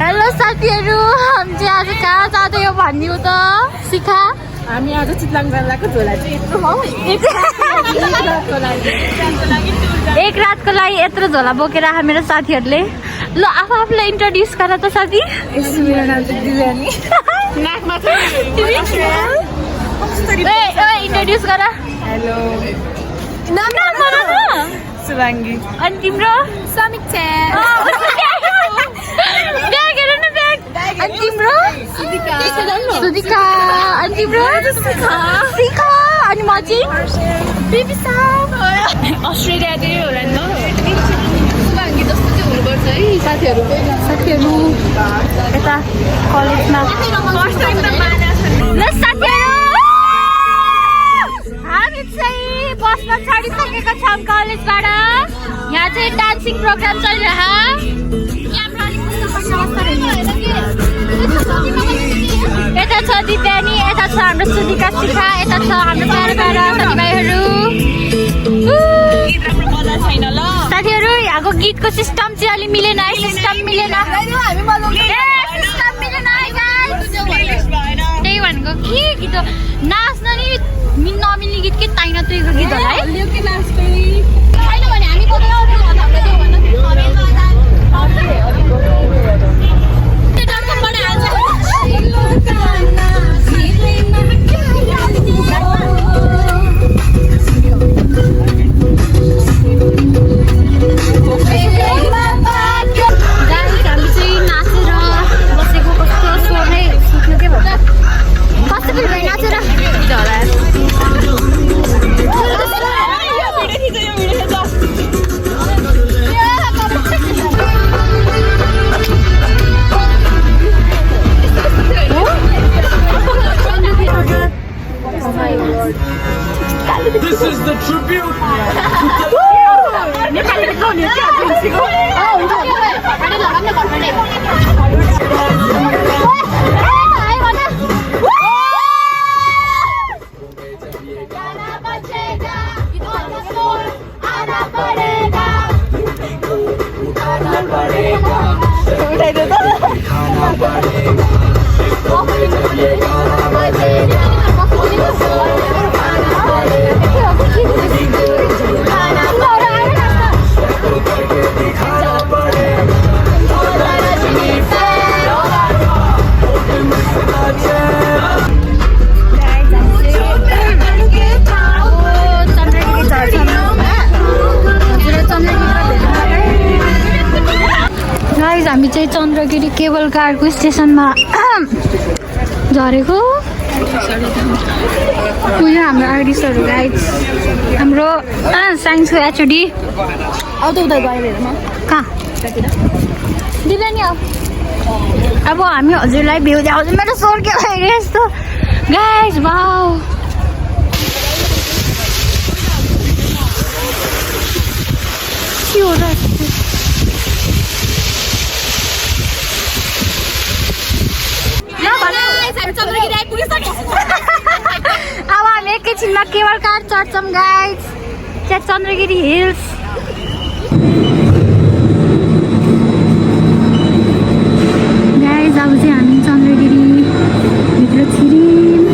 Hello साथीहरु, हामी चाहिँ आज कहाँ जाँदैछौँ भनिदिऊ त शिखा। हामी आज चितलाङ जाँदाको झोला चाहिँ यत्रो हौ, एक रातको लागि यत्रो झोला बोकेर मेरो साथीहरुले। ल आफूलाई इन्ट्रोड्युस गर त साथी। मेरो नाम चाहिँ दिव्यानी। नाकमा ए इन्ट्रोड्युस गर। हेलो, नाम भन न। सुभाङ्गी। अनि तिम्रो? समीक्षा। ब्याग हेर न ब्याग। अनि तिम्रो? सुदिका। सुदिका। अनि तिम्रो? शिखा। अनि म चाहिँ बिबिसा। अस्ट्रेलियातिर होला नि सुभाङ्गी जस्तो चाहिँ हुनुपर्छ है साथीहरु यता कलेजमा फर्स्ट टाइम त माना छ। ल साथीहरु, हामी चाहिँ बसमा चढिसकेका छौँ कलेजबाट। यहाँ चाहिँ डान्सिङ प्रोग्राम चलिरह। यता छ दिव्यानी, यता छ हाम्रो सुदिका शिखा, यता छ हाम्रो प्यारा प्यारा साथीभाइहरू। साथीहरू यहाँको गीतको सिस्टम चाहिँ अलि मिलेन है, सिस्टम मिलेन। त्यही भनेको के गीत हो, नाच्न नि नमिल्ने गीत के ताइन तुईको गीत होला है। This is the tribute. हामी चाहिँ चन्द्रगिरी केबल कारको स्टेसनमा झरेको। उयो हाम्रो आइडिसहरू गाइड्स, हाम्रो साइन्सको एचओडी कहाँ दिँदैन नि। अब हामी हजुरलाई भ्यू देखाउँछ। मेरो स्वर के भइरहेको यस्तो गाइस, वाउ के हो र। अब हामी एकैछिनमा केबल कार चढ्छौँ गाइस, त्यहाँ चन्द्रगिरी हिल्स। गाइस अब चाहिँ हामी चन्द्रगिरी भित्र छिर्यौँ।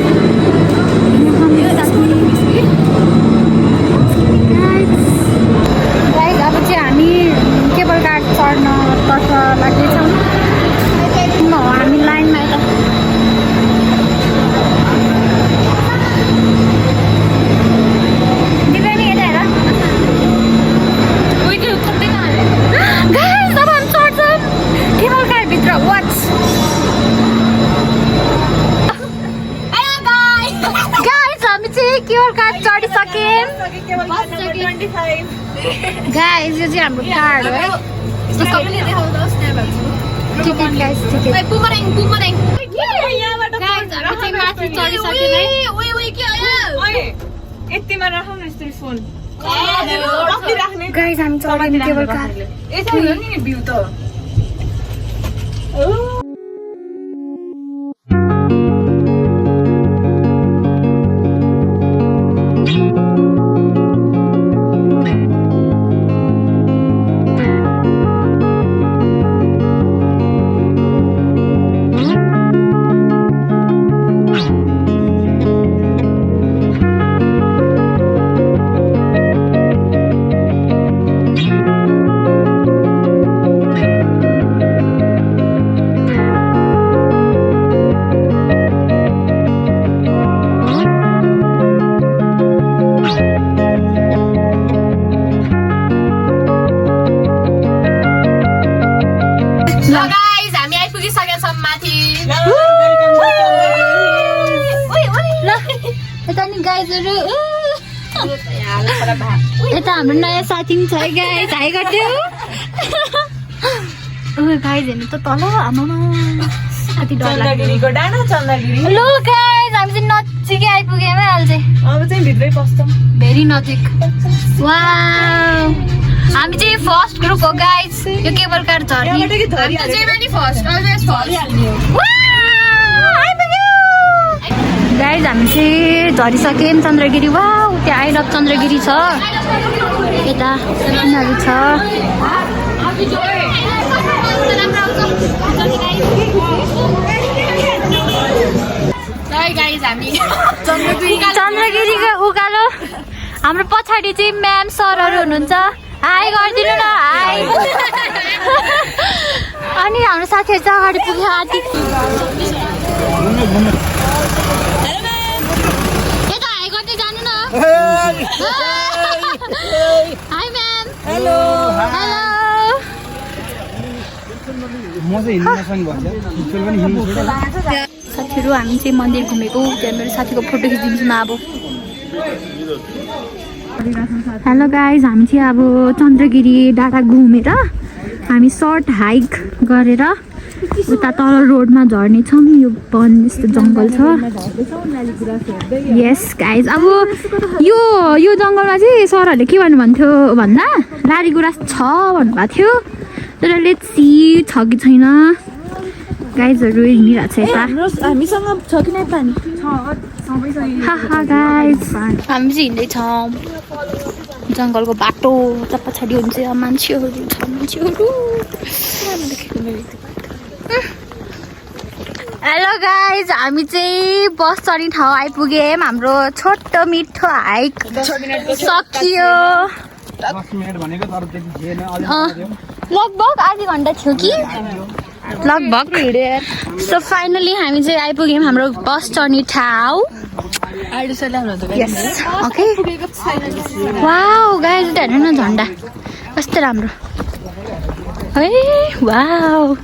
गाइस अब चाहिँ हामी केबल कार चढ्न तर्फ लाग्दैछौँ। हामी लाइनमा यता गाइस, यो चाहिँ हाम्रो कार्ड हो है। Ticket guys, ticket. माथि चढिसक्यौँ है। यतिमा राखौँ न यस्तो फोन गाइस, हामी चढ्यौँ केबल कार। यता हुँदैन नि भ्यू त। गाइस हामी आइपुगिसकेका छौँ माथि ल यता नि गाइजहरू यता हाम्रो नयाँ साथी पनि छ है गाइज हाई गरिदियो गाइज हेर्नु त तल आमामा कति डर लाग्यो चन्द्रगिरीको डाँडा चन्द्रगिरी ल गाइज हामी चाहिँ नजिकै आइपुग्यौँ है अहिले चाहिँ अब चाहिँ भित्रै पस्छौँ भेरी नजिक वाउ हामी चाहिँ फर्स्ट ग्रुप हो गाइज यो केबल कार झर्ने गाइज हामी चाहिँ झरिसक्यौँ चन्द्रगिरी वा त्यहाँ आइरक चन्द्रगिरी छ यता उनीहरू छ चन्द्रगिरीको उकालो हाम्रो पछाडि चाहिँ म्याम सरहरू हुनुहुन्छ हाई गरिदिनु न हाई अनि हाम्रो साथीहरू चाहिँ अगाडि पुग्यो आदि यता हाई गर्दै जानु न हाई म्याम हेलो हेलो साथीहरू हामी चाहिँ मन्दिर घुमेको त्यहाँ मेरो साथीको फोटो खिचिदिन्छु न अब हेलो गाइज हामी चाहिँ अब चन्द्रगिरी डाँडा घुमेर हामी सर्ट हाइक गरेर उता तल रोडमा झर्नेछौँ यो वन यस्तो जङ्गल छ यस गाइज अब यो जङ्गलमा चाहिँ सरहरूले के भन्नुहुन्थ्यो भन्दा लारी गुराँस छ भन्नुभएको थियो तर लेट्स सी छ कि छैन गाइजहरू हिँडिरहेको छ यता हामीसँग छ कि नै पानी गाइज हामी चाहिँ हिँड्दैछौँ जङ्गलको बाटो उता पछाडि हुन्छ मान्छेहरू छ मान्छेहरू हेलो गाइज हामी चाहिँ बस चढ्ने ठाउँ आइपुग्यौँ हाम्रो छोटो मिठो हाइक सकियो लगभग आधी घन्टा थियो कि लगभग सो फाइनली हामी चाहिँ आइपुग्यौँ हाम्रो बस चढ्ने ठाउँ ओके वाउ गाइज हेर्नु न झन्डा कस्तो राम्रो है वाउ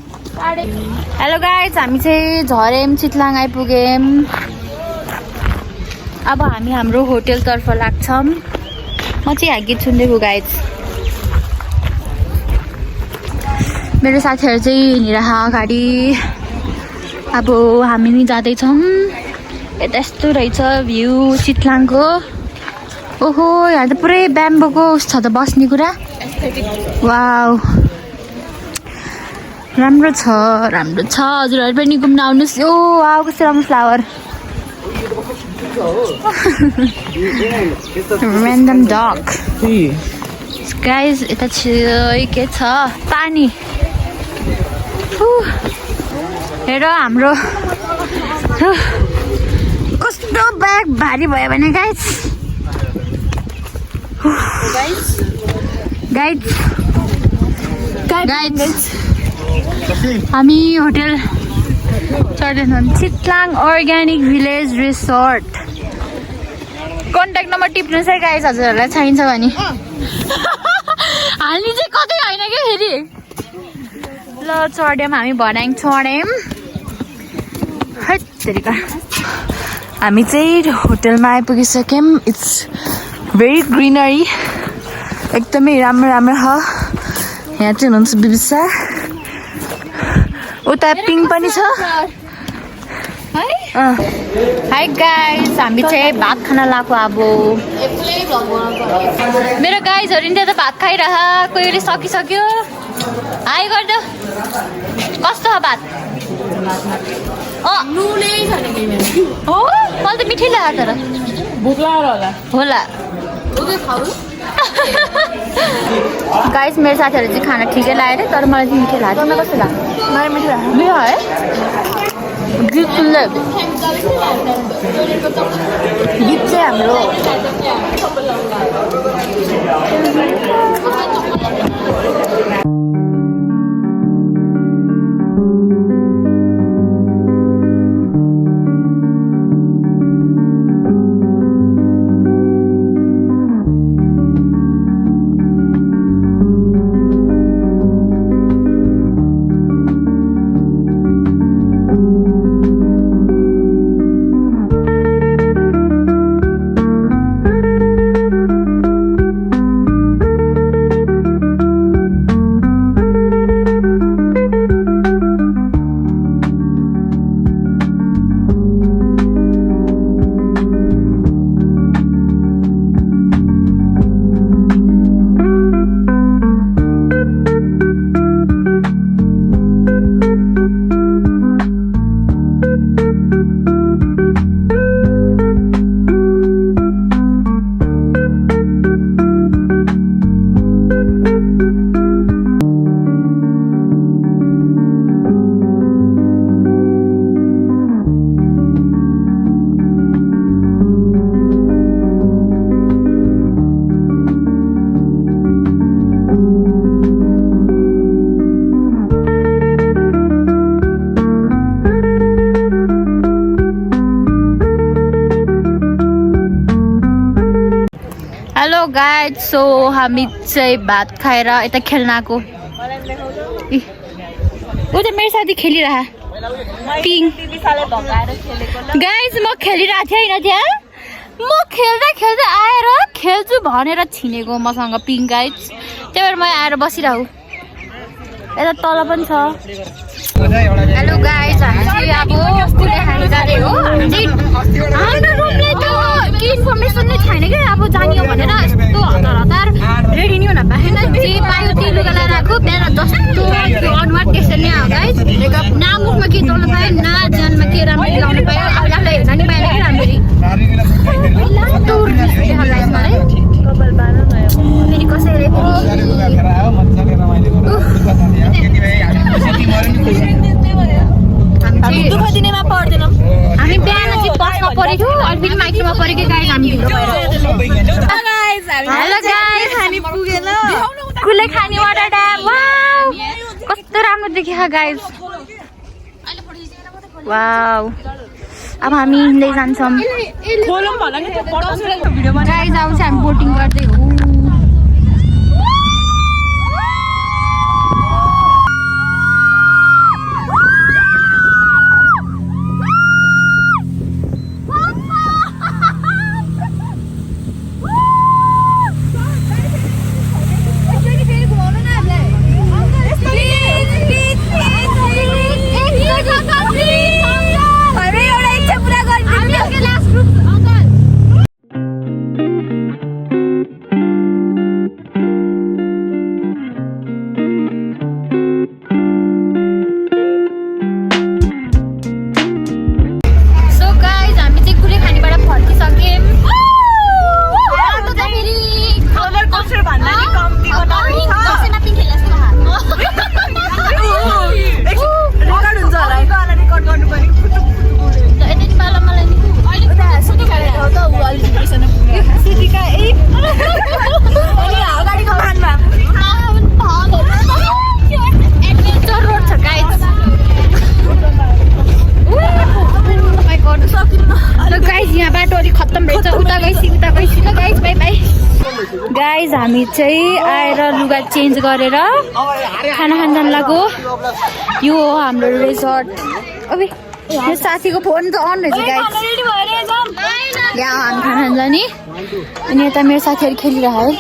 हेलो गाइज हामी चाहिँ झरेम चितलाङ आइपुग्यौँ अब हामी हाम्रो होटेलतर्फ लाग्छौँ म चाहिँ यहाँ गीत सुन्दैछु गाइज मेरो साथीहरू चाहिँ हिँडिरह अगाडि अब हामी नि जाँदैछौँ यता यस्तो रहेछ भ्यू चितलाङको ओहो यहाँ त पुरै ब्याम्बोको छ त बस्ने कुरा वाउ राम्रो छ हजुरहरू पनि घुम्न आउनुहोस् यो वाउ कस्तो राम्रो फ्लावर ऱ्यान्डम डग गाइज यता के छ पानी हेर हाम्रो कस्तो ब्याग भारी भयो भने गाइज हामी होटेल चढ्दैछौँ Chitlang organic village resort contact number टिप्नुहोस् है गाइज हजुरहरूलाई चाहिन्छ भने हाल्ने चाहिँ कतै होइन क्या फेरि ल चढ्यौँ हामी भनाङ चढ्यौँ हेत्तेरिका हामी चाहिँ होटेलमा आइपुगिसक्यौँ इट्स भेरी ग्रिनरी एकदमै राम्रो छ यहाँ चाहिँ हुनुहुन्छ बिबिसा उता पिङ पनि छ हाई गाइज हामी चाहिँ भात खान लगाएको अब मेरो गाइजहरू नि त भात खाइरह कोहीले सकिसक्यो हाई गरिदेऊ कस्तो छ भात नुनै छैन हो मलाई त मिठै लाग्यो तर भोक लागेर होला गाइस मेरो साथीहरू चाहिँ खाना ठिकै लाग्यो तर मलाई चाहिँ मिठै लाग्यो मलाई कस्तो लाग्यो मलाई मिठो लाग्यो मिठो है गीत सुन्दै गीत चाहिँ हाम्रो हेलो गाइज, सो हामी चाहिँ भात खाएर यता खेल्न आएको। ऊ त मेरो साथी खेलिरह पिङ। गाइज म खेलिरहेको थिएँ होइन त्यहाँ, म खेल्दा खेल्दै आएर खेल्छु भनेर छिनेको मसँग पिङ गाइज। त्यही भएर म आएर बसिरहेको। यता तल पनि छ। हेलो गाइज, हामी चाहिँ अब कुले खानु जाँदै हो। हाम्रो रुमलाई त इन्फर्मेसन नै छैन क्या, अब जाने हो भनेर यस्तो हतार हतार रेडी नै हुन पाएन। जे पायो त्यही लुगा लगाएर आएको। बिहान जस्तो त्यो अनुहार त्यसरी नै आयो गाइज। न मुखमा के चल्नु पायो, न ज्यानमा के राम्ररी लाउनु पायो। आफूलाई हेर्न नि पाएन कि राम्ररी। मलाई फेरि कसैले हामी बिहान चाहिँ बसमा परेको अनि फेरि माइक्रोमा परेको गाइज। हामी हेलो गाइज, हामी पुगेन कुले खाने वाटर ड्याम। वाउ कस्तो राम्रो देखियो गाइज। वाउ अब हामी हिँड्दै जान्छौँ गाइज। अब चाहिँ हामी बोटिङ गर्दै हो। गाइज हामी चाहिँ आएर लुगा चेन्ज गरेर खाना खान जान लाग्यो। यो हो हाम्रो रिसोर्ट। अबे मेरो साथीको फोन त अन रहेछ गाइज। यहाँ हामी खाना खान जाने अनि यता मेरो साथीहरू खेलिरहेको है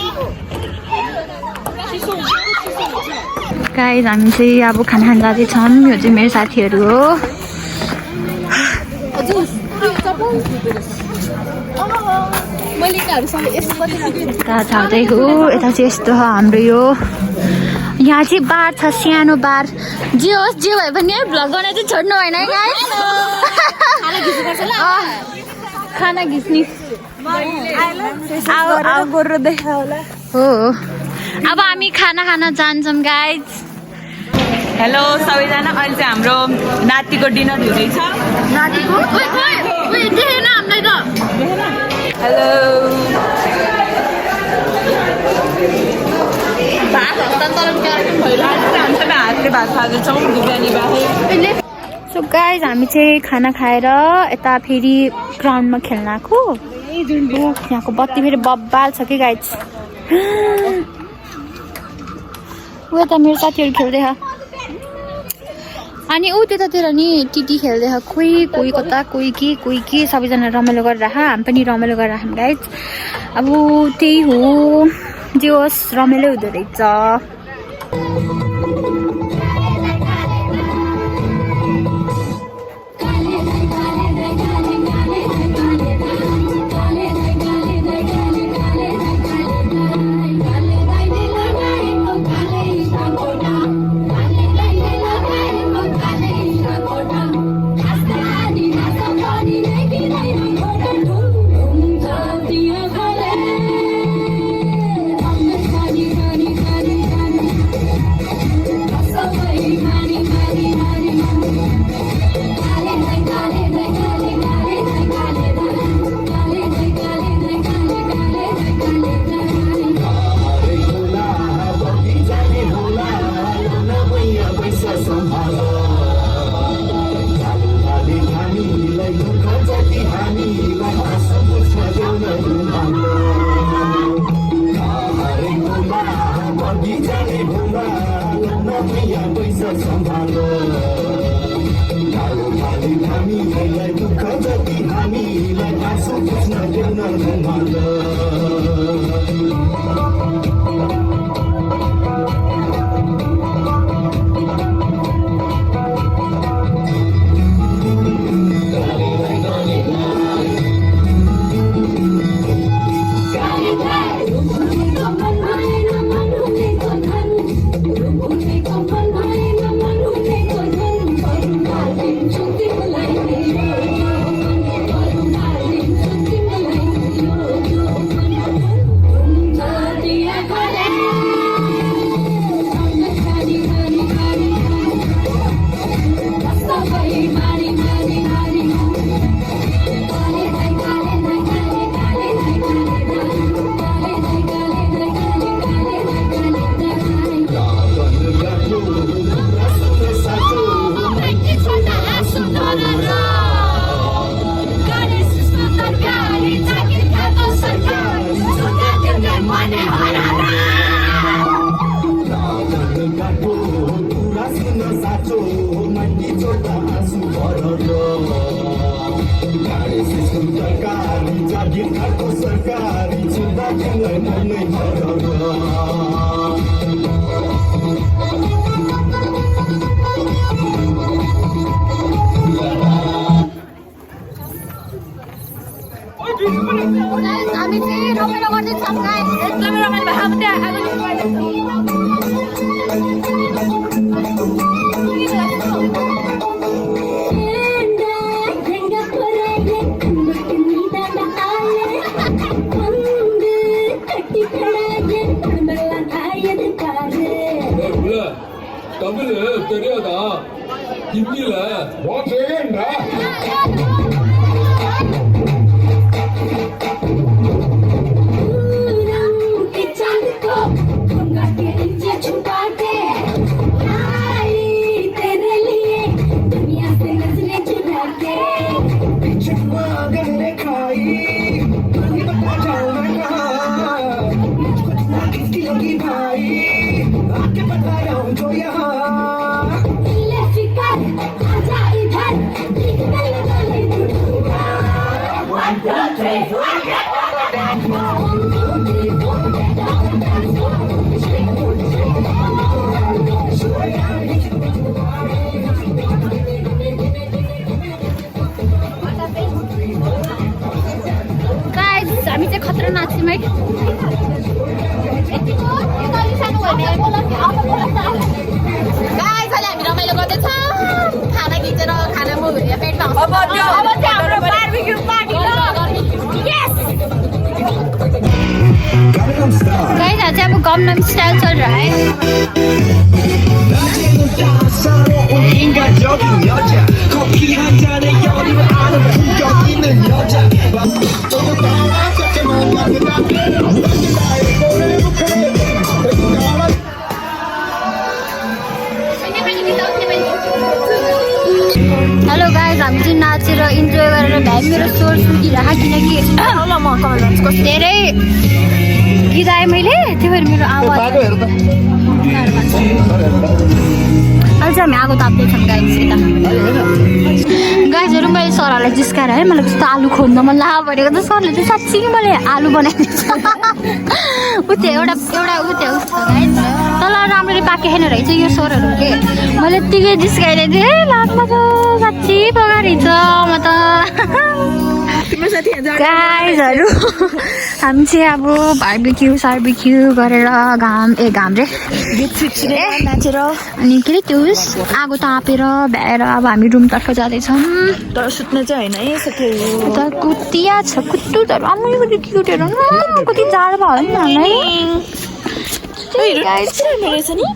गाइज। हामी चाहिँ अब खाना खान जाँदैछौँ। यो चाहिँ मेरो साथीहरू हो। छाउँदैको यता चाहिँ यस्तो हो हाम्रो यो। यहाँ चाहिँ बार छ, सानो बार। जे होस् जे भए पनि भ्लग गर्न चाहिँ छोड्नु भएन है गाइस। खाना घिच्ने हो। अब हामी खाना खान जान्छौँ गाइज। हेलो सबैजना, अहिले चाहिँ हाम्रो नातिको डिनर हुँदैछ। नातिको देखेन हामीलाई त। हेलो भात हस्तान्तरण कार्यक्रम भइरहेको छ। हामी सबै हातले भात खाँदैछौँ बिरयानी बाहेक। सो गाइज हामी चाहिँ खाना खाएर यता फेरि ग्राउन्डमा खेल्न आएको। यहाँको बत्ती फेरि बब्बाल छ कि गाइज। ऊ यता मेरो साथीहरू खेल्दै छ अनि ऊ त्यतातिर नि टिटी खेल्दै छ। कोही कता कोही के सबैजना रमाइलो गरेर हामी पनि रमाइलो गरेर राख्यौँ गाइज। अब त्यही हो, जे होस् रमाइलो हुँदो रहेछ। हामी चाहिँ रमाइलो गर्दैछौँ गाइस एकदमै रमाइलो भयो अब त्यहाँ தமிழ் தெரியாதா ஹிந்தில हामी चाहिँ खतरा नाच्यौँ है गाइस अहिले हामी रमाइलो गर्दैछौँ खाना खिचेर खाना मुभिएर पेटमा अब चाहिँ हाम्रो बार्बिक्यु पार्टी ल यस गाइस आज अब गमनम स्टाइल चल रहा है हेलो गाइस हामी चाहिँ नाचेर इन्जोय गरेर भ्याइ मेरो स्वर सुकिरहेको किनकि धेरै गीत आएँ मैले त्यही भएर मेरो आवाज अहिले चाहिँ हामी आगो ताप्दैछौँ गाइस यता गाइसहरू मैले सरहरूलाई जिस्काएर है मलाई कस्तो आलु खोज्न मन लाग्यो भनेको त सरले चाहिँ साँच्चै मैले आलु बनाइदिन्छ उते एउटा उते गाइस तल राम्ररी पाकेन रहेछ यो सरहरू के मैले यत्तिकै जिस्काइदिएको थिएँ है लास्टमा त साँच्चै पगारिन्छ म त गाइसहरू हामी चाहिँ अब बार्बिक्यु गरेर घाम रे नाचेर अनि के अरे त्यो आगो तापेर भ्याएर अब हामी रुमतर्फ जाँदैछौँ तर सुत्न चाहिँ होइन है त कुटिया छ कुट्टुहरू आम्मै क्युटहरू कति जाडो भयो नि हामीलाई रहेछ नि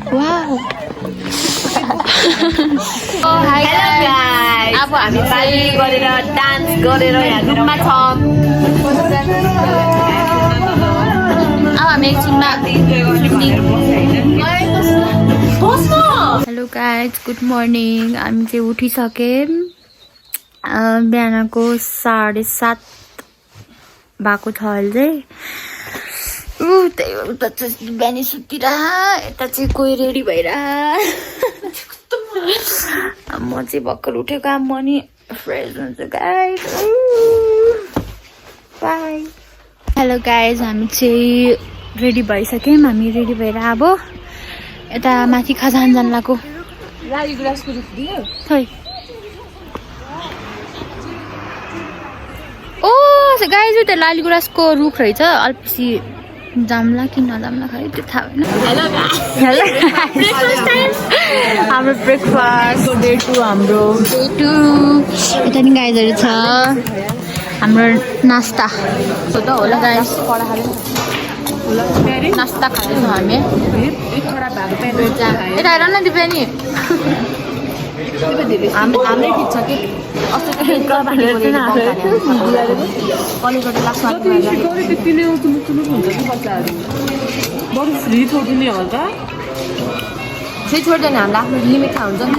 हाई गाइस अब हामी बाली गरेर डान्स गरेर यहाँ रुममा छौँ अब हामी एकछिनमा हेलो गाइस गुड मर्निङ हामी चाहिँ उठिसक्यौँ बिहानको 7:30 भएको छ अहिले चाहिँ त्यही उता चाहिँ बिहानै सुतिरह यता चाहिँ कोही रेडी भइरह म चाहिँ भर्खर उठेको म नि फ्रेस हुन्छ गाइस बाई हेलो गाइज, हामी चाहिँ रेडी भइसक्यौँ। हामी रेडी भएर अब यता माथि खजान जान लागेको। खै ओ गाइज त्यो लाली गुराँसको रुख रहेछ। अल्पछि जाम्ला कि नजाम्ला खै त्यो थाहा भएन। हेलो हाम्रो ब्रेकफास्ट डे 2 हाम्रो डे 2 यता नि गाइजहरू छ। हाम्रो नास्ता हो त होला गाइस। नास्ता खाँदैछौँ हामी। यता हेर न दिपे नि हाम्रै ठिक छ कि फ्री छोड्दैन। हामीलाई आफ्नो लिमिट थाहा हुन्छ नि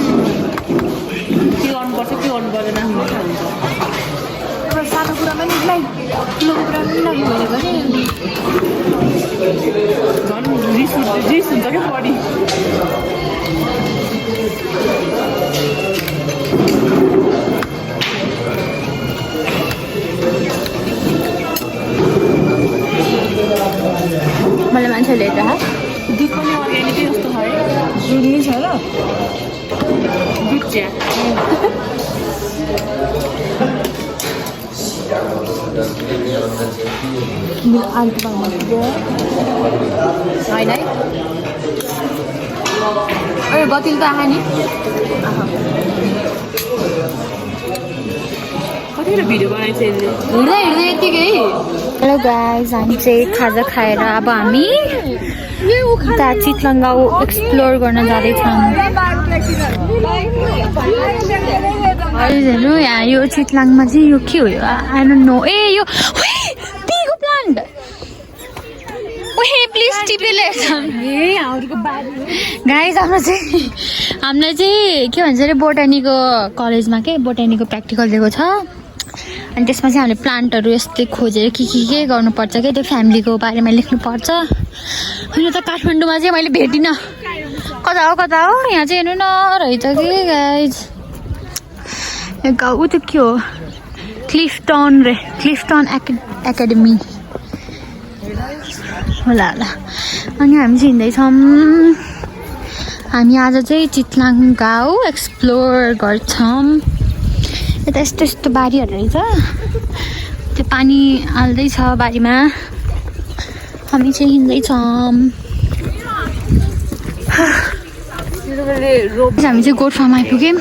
के गर्नुपर्छ के गर्नु पर्दैन। सानो कुरामा नि ठुलो कुरामा नि लाग्नु भने झन् रिस हुन्छ क्या बढी। मलाई मान्छेले हेर्दा दुध पनि अर्ग्यानिकै जस्तो छ है। दुध नि छ र दुध चिया होइन है। अरे गतिल त आहा नि कतिवटा भिडियो बनाएछ हिँड्दै हिँड्दै यत्तिकै। हेलो गाइज, हामी चाहिँ खाजा खाएर अब हामी उता चितवन गाउँ एक्सप्लोर गर्न जाँदैछौँ। हजुरहरू यहाँ यो चितलाङमा चाहिँ यो के हो यो आई डोन्ट नो। ए यो टीको प्लान्ट प्लिज टिपेले गाइज। हामीलाई चाहिँ के भन्छ अरे बोटानीको कलेजमा के बोटानीको प्र्याक्टिकल दिएको छ। अनि त्यसमा चाहिँ हामीले प्लान्टहरू यस्तै खोजेर के गर्नुपर्छ क्या त्यो फ्यामिलीको बारेमा लेख्नुपर्छ। होइन त काठमाडौँमा चाहिँ मैले भेटिनँ। कता हो यहाँ चाहिँ हेर्नु न रहेछ कि गाइज। गाउँ त के हो क्लिफ्टन एकाडेमी होला। अनि हामी चाहिँ हिँड्दैछौँ। हामी आज चाहिँ चितलाङ गाउँ एक्सप्लोर गर्छौँ। यता यस्तो बारीहरू रहेछ। त्यो पानी हाल्दैछ बारीमा। हामी चाहिँ हिँड्दैछौँ। हामी चाहिँ गोठ फार्म आइपुग्यौँ।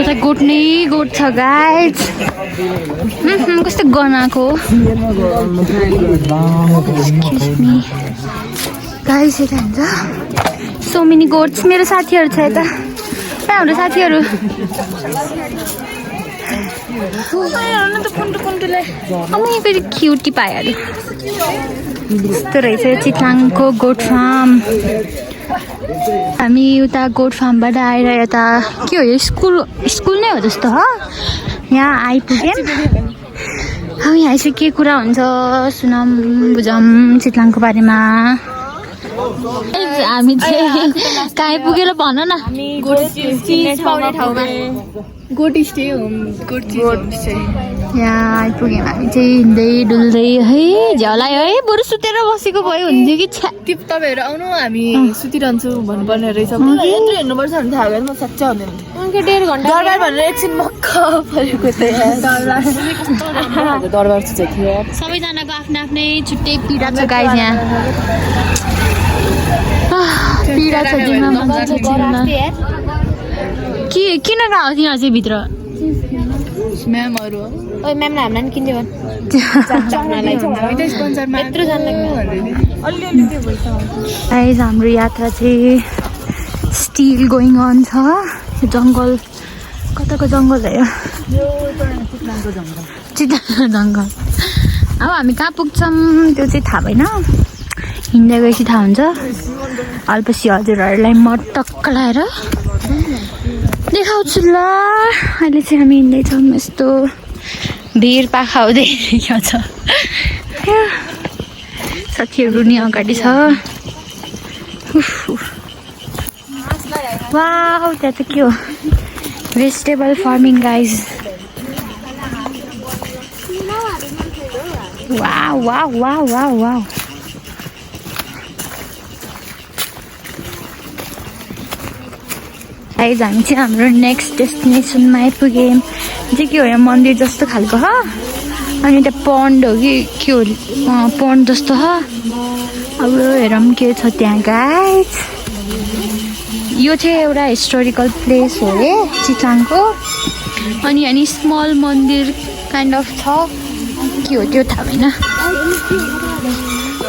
यता गोठ नै गोठ छ गाइज। कस्तो गनाएको गाइज। यता हुन्छ सो मेनी गोट्स। मेरो साथीहरू छ यता हाम्रो साथीहरू। फेरि क्युटी पाइहाल्यो। यस्तो रहेछ चितलाङको गोठ फार्म। हामी उता गोठ फार्मबाट आएर यता के हो यो स्कुल नै हो जस्तो हो। यहाँ आइपुग्यौँ। अब यहाँ चाहिँ के कुरा हुन्छ सुनौँ बुझौँ चितलाङको बारेमा। हामी चाहिँ कहाँ आइपुगेर भन न। यहाँ आइपुग्यौँ हामी चाहिँ हिँड्दै डुल्दै है। झ्याउलाई है बरु सुतेर बसेको भयो हुन्थ्यो कि तपाईँहरू आउनु हामी सुतिरहन्छौँ भन्नुपर्ने रहेछ। हेर्नुपर्छ भने थाहा भएन म सच्चा हुँदैन। 1.5 घन्टा दरबार भनेर एकछिन मक्क परेको दरबार चाहिँ थियो। सबैजनाको आफ्नो आफ्नै छुट्टै पीडा छ गाइज। यहाँ पीडा छ दिनमा के किन गएको तिनीहरू चाहिँ भित्र म्यामहरू म्यामलाई हामीलाई किन्थ्यो गाइज। हाम्रो यात्रा चाहिँ स्टिल गोइङ अन छ। जङ्गल कताको जङ्गल हो यो चितलाङको जङ्गल। अब हामी कहाँ पुग्छौँ त्यो चाहिँ थाहा भएन। हिँड्दै गएपछि थाहा हुन्छ। अल्पछि हजुरहरूलाई म टक्क लाएर देखाउँछु ल। अहिले चाहिँ हामी हिँड्दैछौँ। यस्तो भिर पाखा हुँदै छ। साथीहरू नि अगाडि छ। वाउ त्यहाँ त के हो vegetable farming guys. Wow wow wow wow wow guys हामी चाहिँ हाम्रो नेक्स्ट डेस्टिनेसनमा आइपुग्यौँ चाहिँ के हो यहाँ मन्दिर जस्तो खालको हो अनि त्यहाँ पन्ड हो कि के हो पन्ड जस्तो हो अब हेरौँ के छ त्यहाँ गाइज यो चाहिँ एउटा हिस्टोरिकल प्लेस हो अरे चिटाङको अनि अनि स्मल मन्दिर काइन्ड अफ छ के हो त्यो थाहा भएन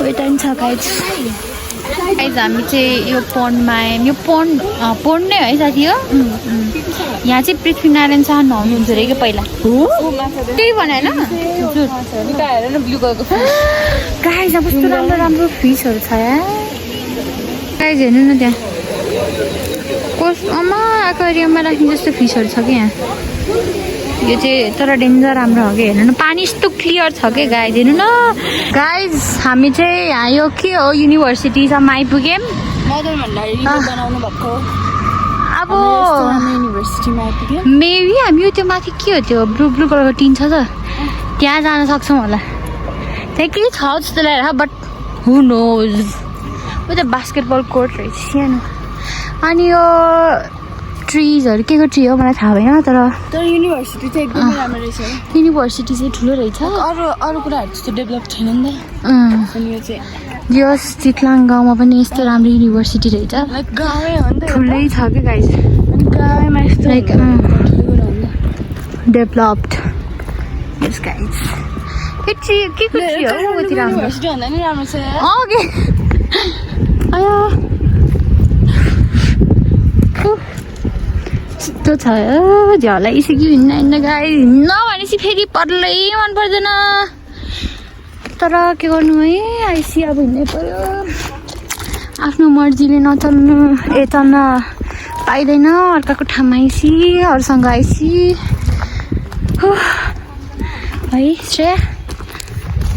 यता पनि छ गाइज गाइज हामी चाहिँ यो पन्डमा आयौँ यो पन्ड नै है साथी हो यहाँ चाहिँ पृथ्वीनारायण शाह नुहाउनुहुन्छ अरे कि पहिला त्यही भने होइन गाइज अब कस्तो राम्रो राम्रो फिसहरू छ यहाँ गाइज हेर्नु न त्यहाँ कस्तो एक्वेरियममा राख्ने जस्तो फिसहरू छ कि यहाँ यो चाहिँ तर डेन्जर राम्रो हो कि हेर्नु न पानी यस्तो क्लियर छ कि गाइज हेर्नु न गाइज हामी चाहिँ यहाँ यो के हो युनिभर्सिटीसम्म आइपुग्यौँ अब मेबी हामी त्यो माथि के हो त्यो ब्लू ब्लू कलरको टिन छ त त्यहाँ जान सक्छौँ होला त्यहाँ के छ जस्तो लागेर बट हु नोज ऊ त्यो बास्केटबल कोर्ट रहेछ सानो अनि यो ट्रिजहरू के को ट्री हो मलाई थाहा भएन तर युनिभर्सिटी चाहिँ एकदमै राम्रो रहेछ युनिभर्सिटी चाहिँ ठुलो रहेछ अरू कुराहरू त्यस्तो डेभलप छैन नि त अनि यो चाहिँ यो चितलाङ गाउँमा पनि यस्तो राम्रो युनिभर्सिटी रहेछ गाउँै हो नि त ठुलै छ कि गाइज गाउँमा यस्तो लाइक डेभलप्ड यस गाइज के ट्री के को ट्री हो कति राम्रो युनिभर्सिटी भन्दा नि राम्रो छ ओके आयो यस्तो छ झलाइसक्यो हिँड्न गाई हिँड्न भनेपछि फेरि पर्लै मन पर्दैन तर के गर्नु है आइसी अब हिँड्नै पर्यो आफ्नो मर्जीले नचल्नु चल्न पाइँदैन अर्काको ठाउँमा आइसी अरूसँग आइसी है श्रेया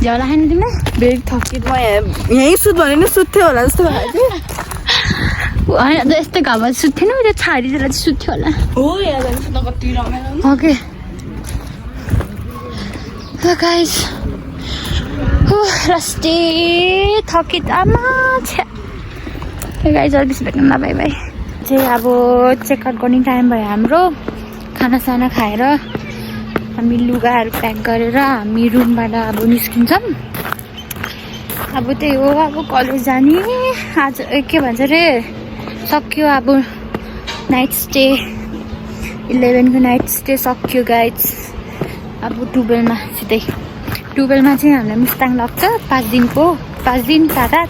झ्याउला खानु तिमीलाई भेरी थकित म यहीँ सुत भने नि सुत्थ्यो होला जस्तो भयो कि होइन यस्तै घाममा सुत्थेन त्यो छाडी चाहिँ सुत्थ्यो होला हो यहाँ सुत्न कति रमाइलो ओके गाइज रस्ते थकित आमा छ्या गाइज अरू बेसी भेट्नु बाई बाई चाहिँ अब चेकआउट गर्ने टाइम भयो हाम्रो खानासाना खाएर हामी लुगाहरू प्याक गरेर हामी रुमबाट अब निस्किन्छौँ अब त्यही हो अब कलेज जाने आज के भन्छ अरे सक्यो अब नाइट स्टे 11 को नाइट स्टे सक्यो गाइज अब 12 मा सिधै 12 मा चाहिँ हामीलाई मुस्ताङ लाग्छ 5 दिन 7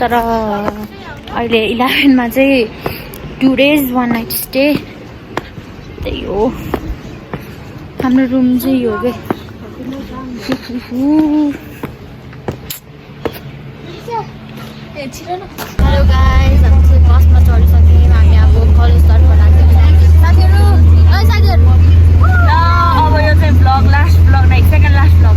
तर अहिले 11 मा चाहिँ 2 days 1 night स्टे त्यही हो हाम्रो रुम चाहिँ यो के हेलो गाइज हामी चाहिँ बसमा चढिसक्यौँ हामी अब कलेजतर्फ लाग्छ साथीहरू ल अब यो चाहिँ blog last blog second last blog